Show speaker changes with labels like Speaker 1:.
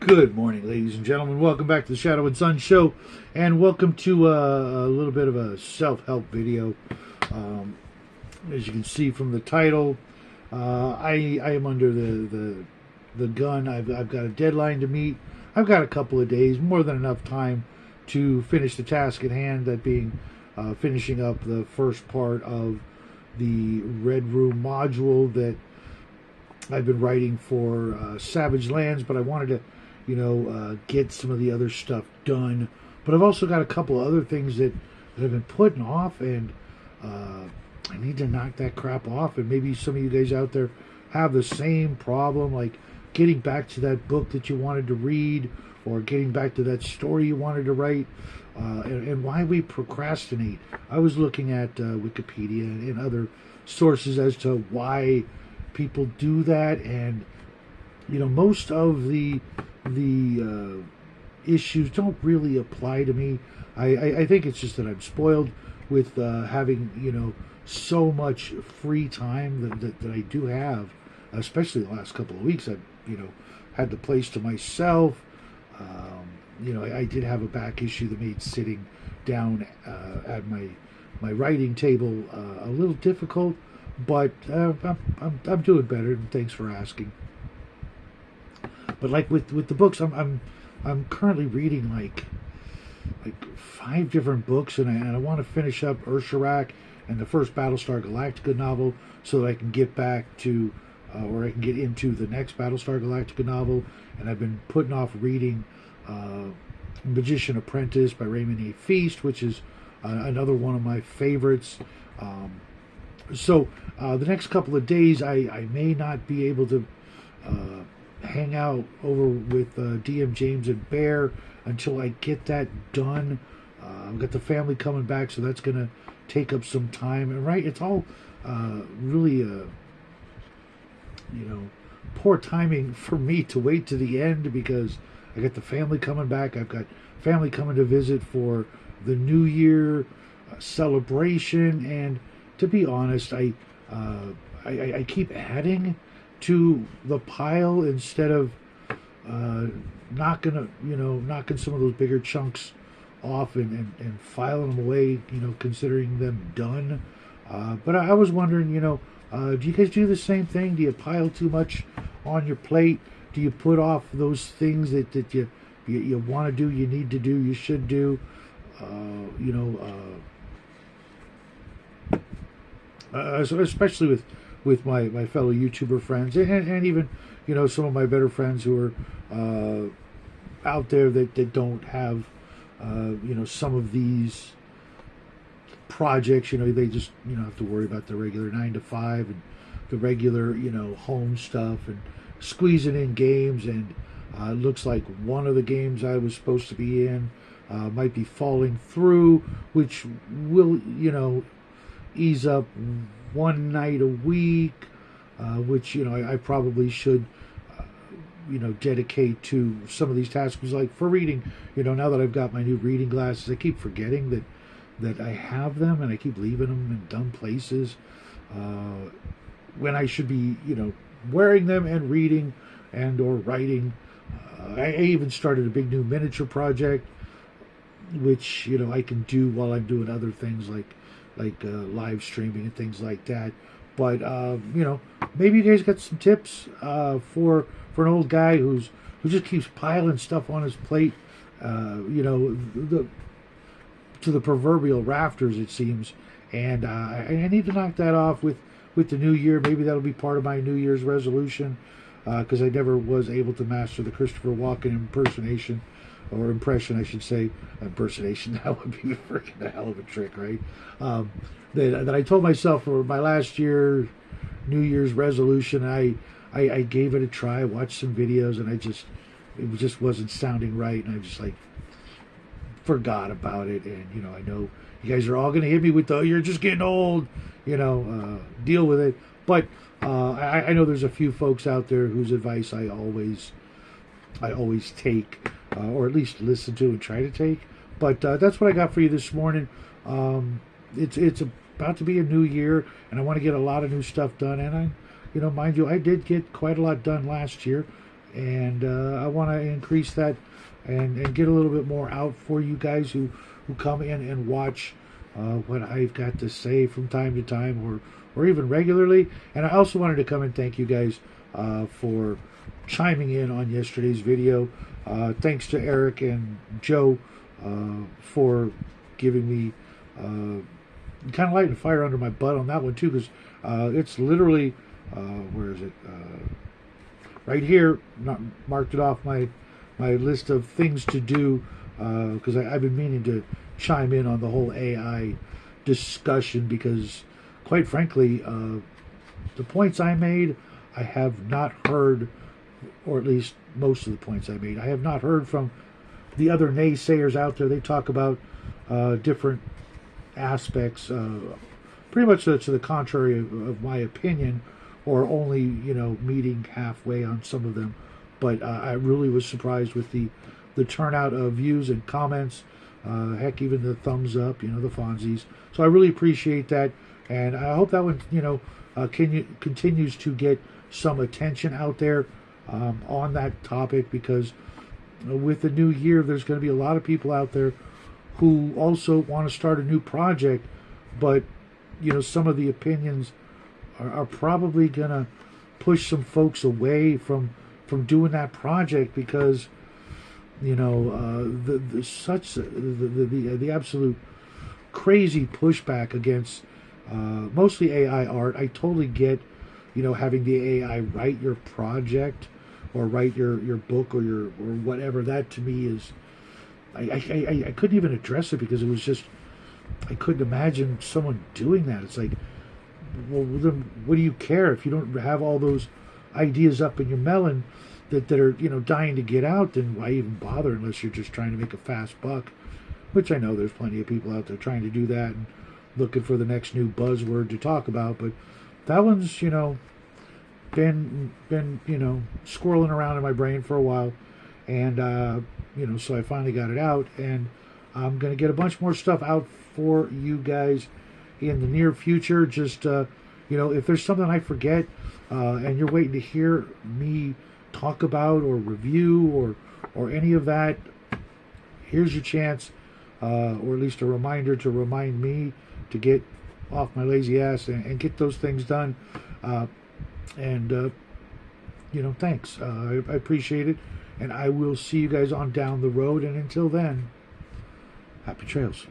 Speaker 1: Good morning, ladies and gentlemen. Welcome back to the Shadow and Sun Show, and welcome to a little bit of a self-help video. As you can see from the title, I am under the gun. I've got a deadline to meet. I've got a couple of days, more than enough time to finish the task at hand, that being finishing up the first part of the Red Room module that I've been writing for Savage Lands, but I wanted to get some of the other stuff done. But I've also got a couple other things that I've been putting off, and I need to knock that crap off. And maybe some of you guys out there have the same problem, like getting back to that book that you wanted to read, or getting back to that story you wanted to write, and why we procrastinate. I was looking at Wikipedia and other sources as to why people do that, and most of the issues don't really apply to me. I think it's just that I'm spoiled with having so much free time that I do have, especially the last couple of weeks. I've had the place to myself. I did have a back issue that made sitting down at my writing table a little difficult, but I'm doing better, and thanks for asking. But like with the books, I'm currently reading like 5 different books, and I want to finish up Ursharak and the first Battlestar Galactica novel so that I can get back to, or I can get into the next Battlestar Galactica novel. And I've been putting off reading Magician Apprentice by Raymond A. Feast, which is another one of my favorites. So the next couple of days, I may not be able to hang out over with DM James and Bear until I get that done. I've got the family coming back, so that's going to take up some time. And it's all really poor timing for me to wait to the end, because I got the family coming back. I've got family coming to visit for the New Year celebration, and to be honest, I keep adding to the pile instead of knocking some of those bigger chunks off and filing them away, considering them done. But I was wondering, do you guys do the same thing? Do you pile too much on your plate? Do you put off those things that you want to do, you need to do, you should do? Especially with my fellow YouTuber friends, and even some of my better friends who are out there that don't have some of these projects. They just have to worry about the regular 9 to 5 and the regular home stuff, and squeezing in games. And it looks like one of the games I was supposed to be in might be falling through, which will ease up one night a week, which I probably should dedicate to some of these tasks. Like for reading, now that I've got my new reading glasses, I keep forgetting that I have them, and I keep leaving them in dumb places when I should be wearing them and reading and or writing. I even started a big new miniature project, which I can do while I'm doing other things like live streaming and things like that. But maybe you guys got some tips for an old guy who just keeps piling stuff on his plate, to the proverbial rafters, it seems. And I need to knock that off with the new year. Maybe that'll be part of my New Year's resolution, because I never was able to master the Christopher Walken impersonation. or impression, I should say, impersonation. That would be a freaking a hell of a trick, right? That I told myself for my last year, New Year's resolution. I gave it a try, watched some videos, and it just wasn't sounding right, and I just like forgot about it. And I know you guys are all going to hit me with the "you're just getting old," deal with it. But I know there's a few folks out there whose advice I always take, or at least listen to and try to take. But that's what I got for you this morning. It's about to be a new year, and I want to get a lot of new stuff done. And mind you, I did get quite a lot done last year, and I want to increase that and get a little bit more out for you guys who come in and watch what I've got to say from time to time, or even regularly. And I also wanted to come and thank you guys for chiming in on yesterday's video. Thanks to Eric and Joe for giving me kind of lighting a fire under my butt on that one too, because it's literally where is it? Right here, not marked it off my list of things to do, because I've been meaning to chime in on the whole AI discussion, because quite frankly, the points I made, I have not heard, or at least most of the points I made, I have not heard from the other naysayers out there. They talk about different aspects, pretty much to the contrary of my opinion, or only meeting halfway on some of them. But I really was surprised with the turnout of views and comments. Heck, even the thumbs up, the Fonzies. So I really appreciate that, and I hope that one continues to get some attention out there on that topic, because with the new year, there's going to be a lot of people out there who also want to start a new project, but some of the opinions are probably going to push some folks away from doing that project, because the absolute crazy pushback against mostly AI art. I totally get having the AI write your project or write your book or whatever. That to me is, I couldn't even address it, because it was just, I couldn't imagine someone doing that. It's like, well, then what do you care if you don't have all those ideas up in your melon that are dying to get out? Then why even bother, unless you're just trying to make a fast buck? Which I know there's plenty of people out there trying to do that and looking for the next new buzzword to talk about. But that one's been squirreling around in my brain for a while, and so I finally got it out, and I'm gonna get a bunch more stuff out for you guys in the near future. Just if there's something I forget and you're waiting to hear me talk about or review or any of that, here's your chance, or at least a reminder to remind me to get off my lazy ass and get those things done. Thanks. I appreciate it, and I will see you guys on down the road. And until then, happy trails.